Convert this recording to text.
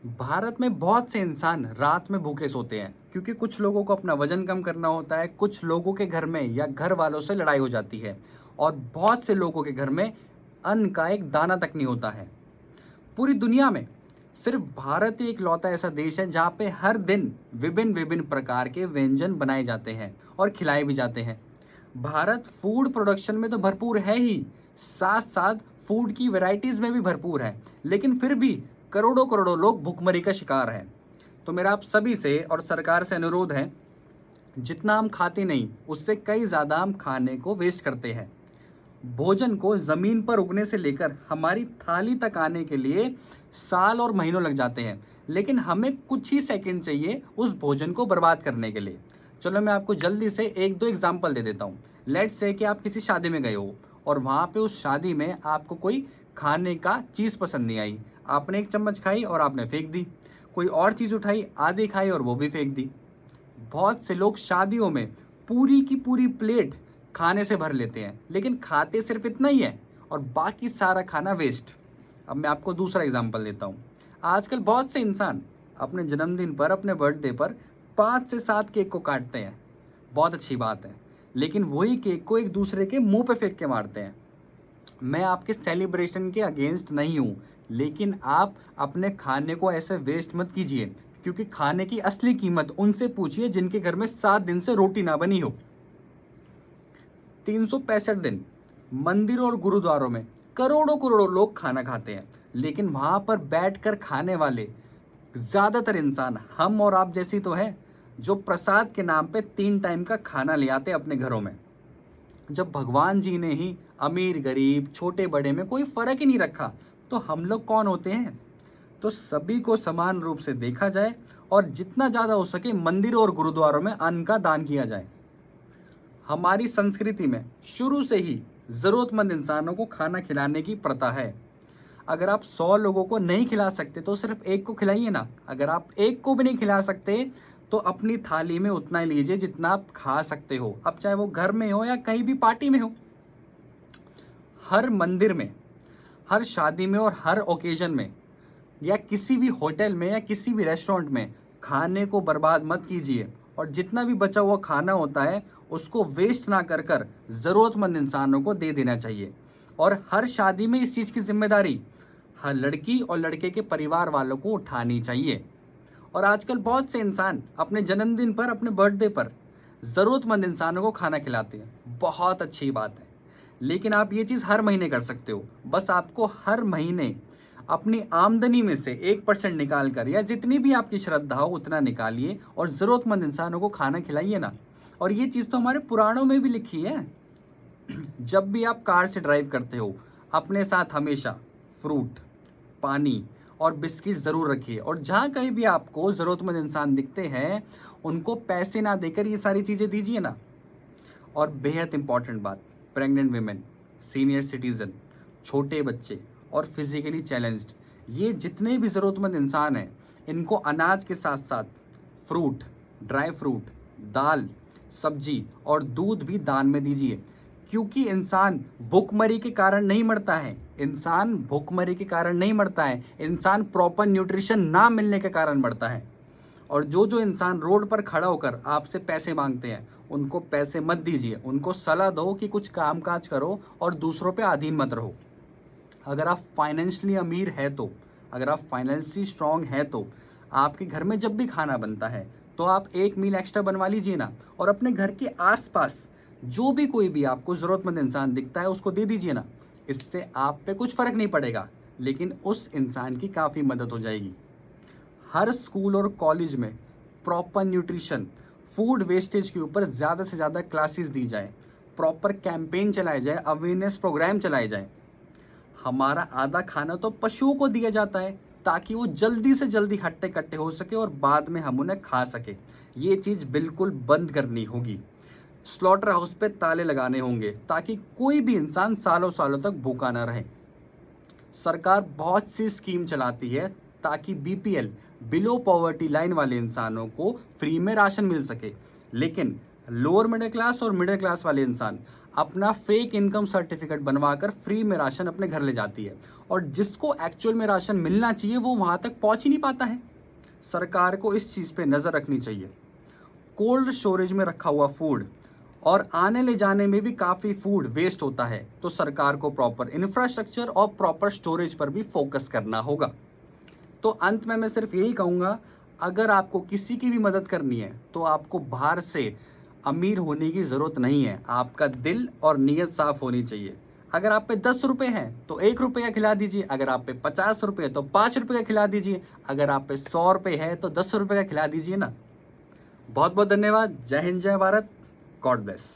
भारत में बहुत से इंसान रात में भूखे सोते हैं क्योंकि कुछ लोगों को अपना वजन कम करना होता है, कुछ लोगों के घर में या घर वालों से लड़ाई हो जाती है और बहुत से लोगों के घर में अन्न का एक दाना तक नहीं होता है। पूरी दुनिया में सिर्फ भारत ही इकलौता ऐसा देश है जहाँ पे हर दिन विभिन्न विभिन्न प्रकार के व्यंजन बनाए जाते हैं और खिलाए भी जाते हैं। भारत फूड प्रोडक्शन में तो भरपूर है ही, साथ साथ फूड की वैरायटीज़ में भी भरपूर है, लेकिन फिर भी करोड़ों करोड़ों लोग भुखमरी का शिकार हैं। तो मेरा आप सभी से और सरकार से अनुरोध है, जितना हम खाते नहीं उससे कई ज़्यादा हम खाने को वेस्ट करते हैं। भोजन को ज़मीन पर उगने से लेकर हमारी थाली तक आने के लिए साल और महीनों लग जाते हैं, लेकिन हमें कुछ ही सेकंड चाहिए उस भोजन को बर्बाद करने के लिए। चलो मैं आपको जल्दी से एक दो एग्जांपल दे देता हूँ। लेट्स से कि आप किसी शादी में गए हो और वहाँ पे उस शादी में आपको कोई खाने का चीज़ पसंद नहीं आई। आपने एक चम्मच खाई और आपने फेंक दी। कोई और चीज़ उठाई, आधी खाई और वो भी फेंक दी। बहुत से लोग शादियों में पूरी की पूरी प्लेट खाने से भर लेते हैं, लेकिन खाते सिर्फ इतना ही है और बाकी सारा खाना वेस्ट। अब मैं आपको दूसरा एग्जांपल देता हूँ। आजकल बहुत से इंसान अपने जन्मदिन पर, अपने बर्थडे पर 5 से 7 केक को काटते हैं। बहुत अच्छी बात है, लेकिन वही केक को एक दूसरे के मुंह पे फेंक के मारते हैं। मैं आपके सेलिब्रेशन के अगेंस्ट नहीं हूँ, लेकिन आप अपने खाने को ऐसे वेस्ट मत कीजिए, क्योंकि खाने की असली कीमत उनसे पूछिए जिनके घर में 7 दिन से रोटी ना बनी हो। 365 दिन मंदिरों और गुरुद्वारों में करोड़ों करोड़ों लोग खाना खाते हैं, लेकिन वहाँ पर बैठकर खाने वाले ज़्यादातर इंसान हम और आप जैसी तो है, जो प्रसाद के नाम पे 3 टाइम का खाना ले आते हैं अपने घरों में। जब भगवान जी ने ही अमीर गरीब छोटे बड़े में कोई फ़र्क ही नहीं रखा, तो हम लोग कौन होते हैं? तो सभी को समान रूप से देखा जाए और जितना ज़्यादा हो सके मंदिरों और गुरुद्वारों में अन्न का दान किया जाए। हमारी संस्कृति में शुरू से ही ज़रूरतमंद इंसानों को खाना खिलाने की प्रथा है। अगर आप 100 लोगों को नहीं खिला सकते तो सिर्फ एक को खिलाइए ना। अगर आप एक को भी नहीं खिला सकते तो अपनी थाली में उतना ही लीजिए जितना आप खा सकते हो, अब चाहे वो घर में हो या कहीं भी पार्टी में हो। हर मंदिर में, हर शादी में और हर ओकेजन में या किसी भी होटल में या किसी भी रेस्टोरेंट में खाने को बर्बाद मत कीजिए, और जितना भी बचा हुआ खाना होता है उसको वेस्ट ना कर कर ज़रूरतमंद इंसानों को दे देना चाहिए। और हर शादी में इस चीज़ की जिम्मेदारी हर लड़की और लड़के के परिवार वालों को उठानी चाहिए। और आजकल बहुत से इंसान अपने जन्मदिन पर, अपने बर्थडे पर ज़रूरतमंद इंसानों को खाना खिलाते हैं। बहुत अच्छी बात है, लेकिन आप ये चीज़ हर महीने कर सकते हो। बस आपको हर महीने अपनी आमदनी में से 1% निकाल कर, या जितनी भी आपकी श्रद्धा हो उतना निकालिए और ज़रूरतमंद इंसानों को खाना खिलाइए ना। और ये चीज़ तो हमारे पुराणों में भी लिखी है। जब भी आप कार से ड्राइव करते हो, अपने साथ हमेशा फ्रूट, पानी और बिस्किट ज़रूर रखिए। और जहाँ कहीं भी आपको ज़रूरतमंद इंसान दिखते हैं, उनको पैसे ना देकर ये सारी चीज़ें दीजिए ना। और बेहद इम्पॉर्टेंट बात, प्रेग्नेंट वीमेन, सीनियर सिटीज़न, छोटे बच्चे और फिज़िकली चैलेंज्ड, ये जितने भी ज़रूरतमंद इंसान हैं, इनको अनाज के साथ साथ फ्रूट, ड्राई फ्रूट, दाल, सब्जी और दूध भी दान में दीजिए। क्योंकि इंसान भूखमरी के कारण नहीं मरता है, इंसान भूखमरी के कारण नहीं मरता है, इंसान प्रॉपर न्यूट्रिशन ना मिलने के कारण मरता है। और जो जो इंसान रोड पर खड़ा होकर आपसे पैसे मांगते हैं, उनको पैसे मत दीजिए, उनको सलाह दो कि कुछ काम काज करो और दूसरों पे अधीन मत रहो। अगर आप फाइनेंशियली अमीर है तो, अगर आप फाइनेंशियली स्ट्रांग है तो आपके घर में जब भी खाना बनता है तो आप एक मील एक्स्ट्रा बनवा लीजिए ना, और अपने घर के आसपास जो भी कोई भी आपको ज़रूरतमंद इंसान दिखता है उसको दे दीजिए ना। इससे आप पे कुछ फ़र्क नहीं पड़ेगा, लेकिन उस इंसान की काफ़ी मदद हो जाएगी। हर स्कूल और कॉलेज में प्रॉपर न्यूट्रिशन, फूड वेस्टेज के ऊपर ज़्यादा से ज़्यादा क्लासेस दी जाए, प्रॉपर कैंपेन चलाए जाए, अवेयरनेस प्रोग्राम चलाए जाए। हमारा आधा खाना तो पशुओं को दिया जाता है ताकि वो जल्दी से जल्दी हट्टे कट्टे हो सके और बाद में हम उन्हें खा सके। ये चीज़ बिल्कुल बंद करनी होगी। स्लॉटर हाउस पे ताले लगाने होंगे ताकि कोई भी इंसान सालों सालों तक भूखा ना रहे। सरकार बहुत सी स्कीम चलाती है ताकि बीपीएल, बिलो पॉवर्टी लाइन वाले इंसानों को फ्री में राशन मिल सके, लेकिन लोअर मिडिल क्लास और मिडिल क्लास वाले इंसान अपना फेक इनकम सर्टिफिकेट बनवाकर फ्री में राशन अपने घर ले जाती है, और जिसको एक्चुअल में राशन मिलना चाहिए वो वहाँ तक पहुँच ही नहीं पाता है। सरकार को इस चीज़ पे नज़र रखनी चाहिए। कोल्ड स्टोरेज में रखा हुआ फूड और आने ले जाने में भी काफ़ी फूड वेस्ट होता है, तो सरकार को प्रॉपर इंफ्रास्ट्रक्चर और प्रॉपर स्टोरेज पर भी फोकस करना होगा। तो अंत में मैं सिर्फ यही कहूँगा, अगर आपको किसी की भी मदद करनी है तो आपको बाहर से अमीर होने की ज़रूरत नहीं है, आपका दिल और नीयत साफ़ होनी चाहिए। अगर आप पे 10 रुपये हैं तो 1 रुपये का खिला दीजिए, अगर आप पे 50 रुपये है तो 5 रुपये का खिला दीजिए, अगर आप पे 100 रुपये है तो 10 रुपये का खिला दीजिए ना। बहुत बहुत धन्यवाद। जय हिंद, जय भारत। God bless.